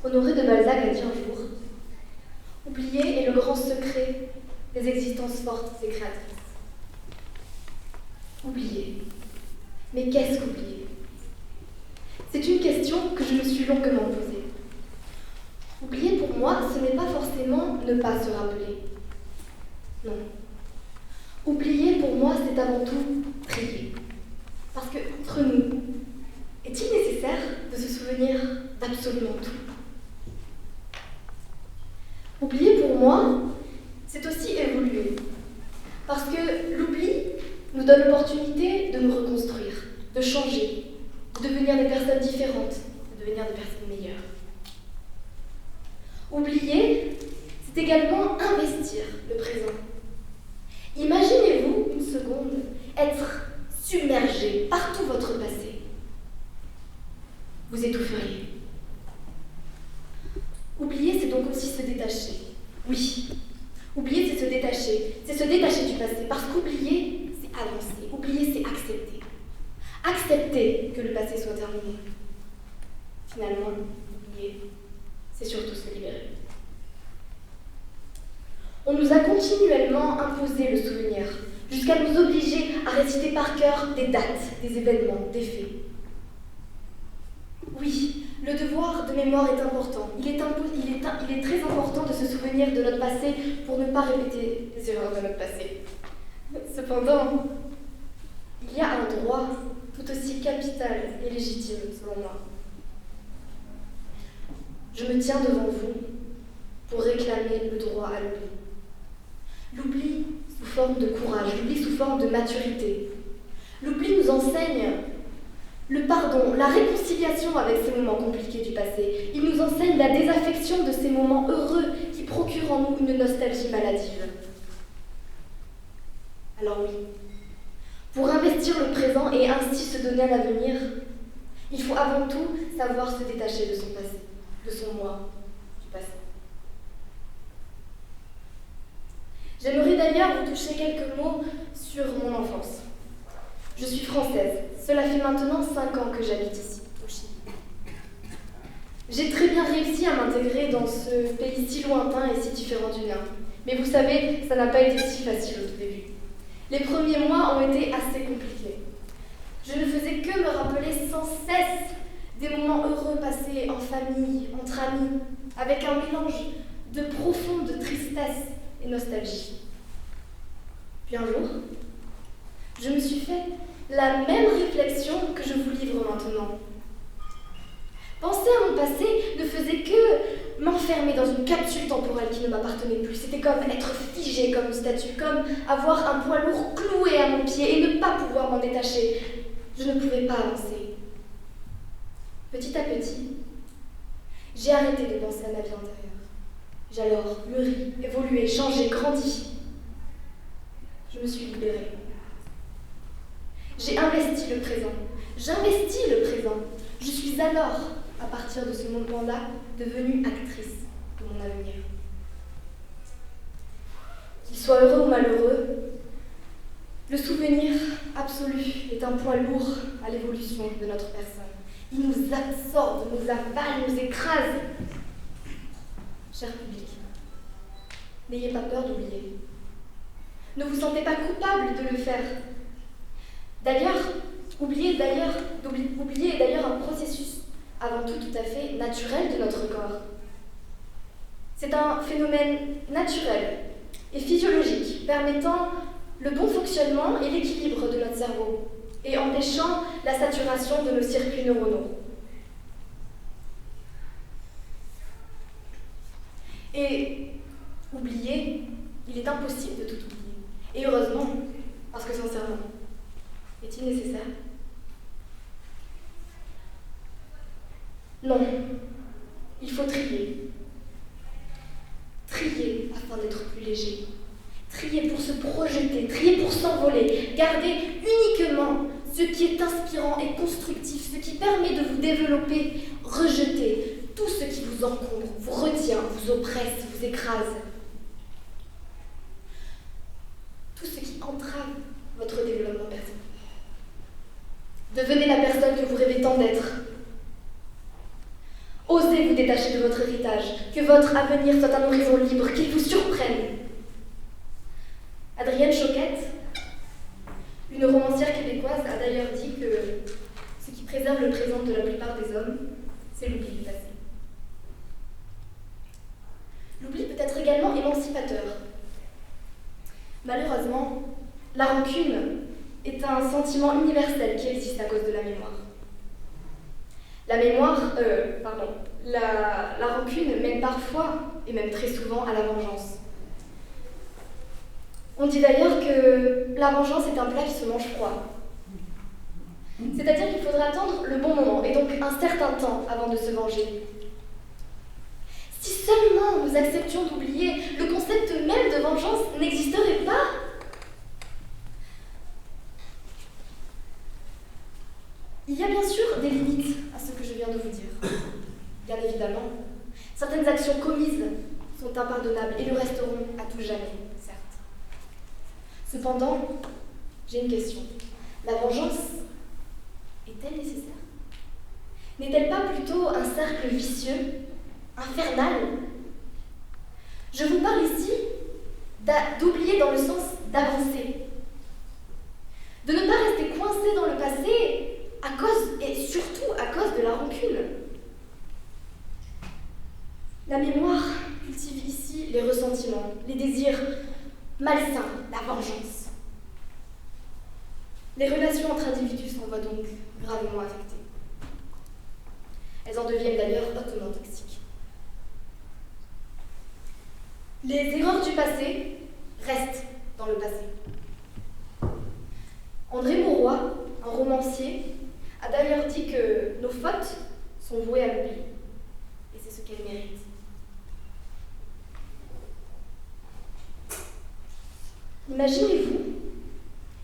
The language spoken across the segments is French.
Honoré de Balzac a dit un jour « Oublier est le grand secret des existences fortes et créatrices. » Oublier. Mais qu'est-ce qu'oublier? C'est une question que je me suis longuement posée. Oublier pour moi, ce n'est pas forcément ne pas se rappeler. Non. Oublier pour moi, c'est avant tout trier. Parce que, entre nous, est-il nécessaire de se souvenir d'absolument tout? Oublier pour moi, c'est aussi évoluer. Parce que l'oubli nous donne l'opportunité de nous reconstruire, de changer, de devenir des personnes différentes, de devenir des personnes meilleures. Oublier, c'est également investir le présent. Imaginez-vous une seconde être submergé par tout votre passé. Vous étoufferiez. Oublier, c'est donc aussi se détacher. Oui, oublier, c'est se détacher. C'est se détacher du passé. Parce qu'oublier, c'est avancer. Oublier, c'est accepter. Accepter que le passé soit terminé. Finalement, oublier, c'est surtout se libérer. On nous a continuellement imposé le souvenir, jusqu'à nous obliger à réciter par cœur des dates, des événements, des faits. Oui, le devoir de mémoire est important. Il est très important de se souvenir de notre passé pour ne pas répéter les erreurs de notre passé. Cependant, il y a un droit tout aussi capital et légitime, selon moi. Je me tiens devant vous pour réclamer le droit à l'oubli. L'oubli sous forme de courage, l'oubli sous forme de maturité. L'oubli nous enseigne le pardon, la réconciliation avec ces moments compliqués du passé. Il nous enseigne la désaffection de ces moments heureux qui procurent en nous une nostalgie maladive. Alors oui, pour investir le présent et ainsi se donner un avenir, il faut avant tout savoir se détacher de son passé, de son moi, du passé. J'aimerais d'ailleurs vous toucher quelques mots sur mon enfance. Je suis française. Cela fait maintenant 5 ans que j'habite ici, au Chili. J'ai très bien réussi à m'intégrer dans ce pays si lointain et si différent du mien. Mais vous savez, ça n'a pas été si facile au tout début. Les premiers mois ont été assez compliqués. Je ne faisais que me rappeler sans cesse des moments heureux passés en famille, entre amis, avec un mélange de profonde tristesse et nostalgie. Puis un jour, je me suis fait la même réflexion que je vous livre maintenant. Penser à mon passé ne faisait que m'enfermer dans une capsule temporelle qui ne m'appartenait plus. C'était comme être figé comme une statue, comme avoir un poids lourd cloué à mon pied et ne pas pouvoir m'en détacher. Je ne pouvais pas avancer. Petit à petit, j'ai arrêté de penser à ma vie antérieure. J'ai alors mûri, évolué, changé, grandi. Je me suis libérée. J'ai investi le présent. J'investis le présent. Je suis alors, à partir de ce moment-là, devenue actrice de mon avenir. Qu'il soit heureux ou malheureux, le souvenir absolu est un poids lourd à l'évolution de notre personne. Il nous absorbe, nous avale, nous écrase. Cher public, n'ayez pas peur d'oublier. Ne vous sentez pas coupable de le faire. D'ailleurs, oublier est d'ailleurs un processus avant tout à fait naturel de notre corps. C'est un phénomène naturel et physiologique permettant le bon fonctionnement et l'équilibre de notre cerveau et empêchant la saturation de nos circuits neuronaux. Et oublier, il est impossible de tout oublier. Et heureusement, parce que sincèrement, est-il nécessaire? Non, il faut trier. Trier afin d'être plus léger. Trier pour se projeter, trier pour s'envoler. Garder uniquement ce qui est inspirant et constructif, ce qui permet de vous développer. Rejeter tout ce qui vous encombre, vous retient, vous oppresse, vous écrase. Tout ce qui entrave votre développement personnel. Devenez la personne que vous rêvez tant d'être. Osez vous détacher de votre héritage, que votre avenir soit un horizon libre, qu'il vous surprenne. Adrienne Choquette, une romancière québécoise, a d'ailleurs dit que ce qui préserve le présent de la plupart des hommes, c'est l'oubli du passé. L'oubli peut être également émancipateur. Malheureusement, la rancune est un sentiment universel qui existe à cause de la mémoire. La rancune mène parfois, et même très souvent, à la vengeance. On dit d'ailleurs que la vengeance est un plat qui se mange froid. C'est-à-dire qu'il faudra attendre le bon moment, et donc un certain temps avant de se venger. Si seulement nous acceptions d'oublier, le concept même de vengeance n'existerait pas. Il y a bien sûr des limites à ce que je viens de vous dire. Bien évidemment, certaines actions commises sont impardonnables et le resteront à tout jamais, certes. Cependant, j'ai une question. La vengeance est-elle nécessaire? N'est-elle pas plutôt un cercle vicieux, infernal? Je vous parle ici d'oublier dans le sens d'avancer. De ne pas rester coincé dans le passé à cause, et surtout à cause de la rancune. La mémoire cultive ici les ressentiments, les désirs malsains, la vengeance. Les relations entre individus s'en voient donc gravement affectées. Elles en deviennent d'ailleurs hautement toxiques. Les erreurs du passé restent dans le passé. André Mauroy, un romancier, a d'ailleurs dit que nos fautes sont vouées à l'oubli. Et c'est ce qu'elles méritent.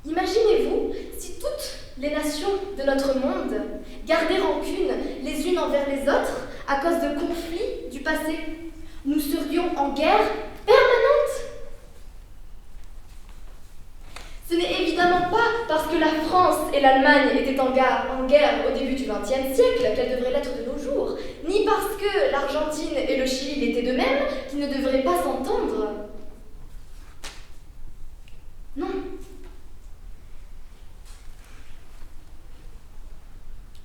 Imaginez-vous si toutes les nations de notre monde gardaient rancune les unes envers les autres à cause de conflits du passé. Nous serions en guerre permanente. Ce n'est évidemment pas parce que la France et l'Allemagne étaient en guerre au début du XXe siècle qu'elles devraient l'être de nos jours, ni parce que l'Argentine et le Chili l'étaient de même qu'ils ne devraient pas s'entendre. Non.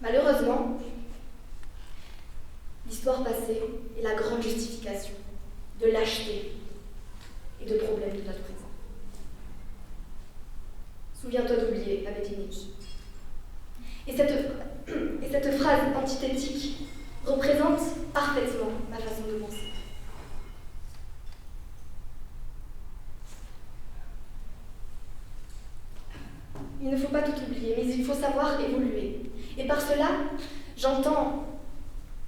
Malheureusement, l'histoire passée est la grande justification de lâcheté et de problèmes de notre présent. Souviens-toi d'oublier, avait dit Nietzsche. Et cette phrase antithétique représente parfaitement ma façon de penser. Il ne faut pas tout oublier, mais il faut savoir évoluer. Et par cela, j'entends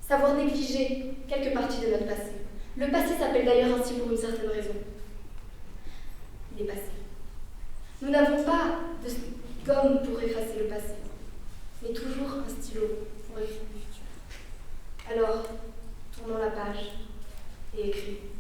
savoir négliger quelques parties de notre passé. Le passé s'appelle d'ailleurs ainsi pour une certaine raison. Il est passé. Nous n'avons pas de gomme pour effacer le passé, mais toujours un stylo pour écrire le futur. Alors, tournons la page et écrivons.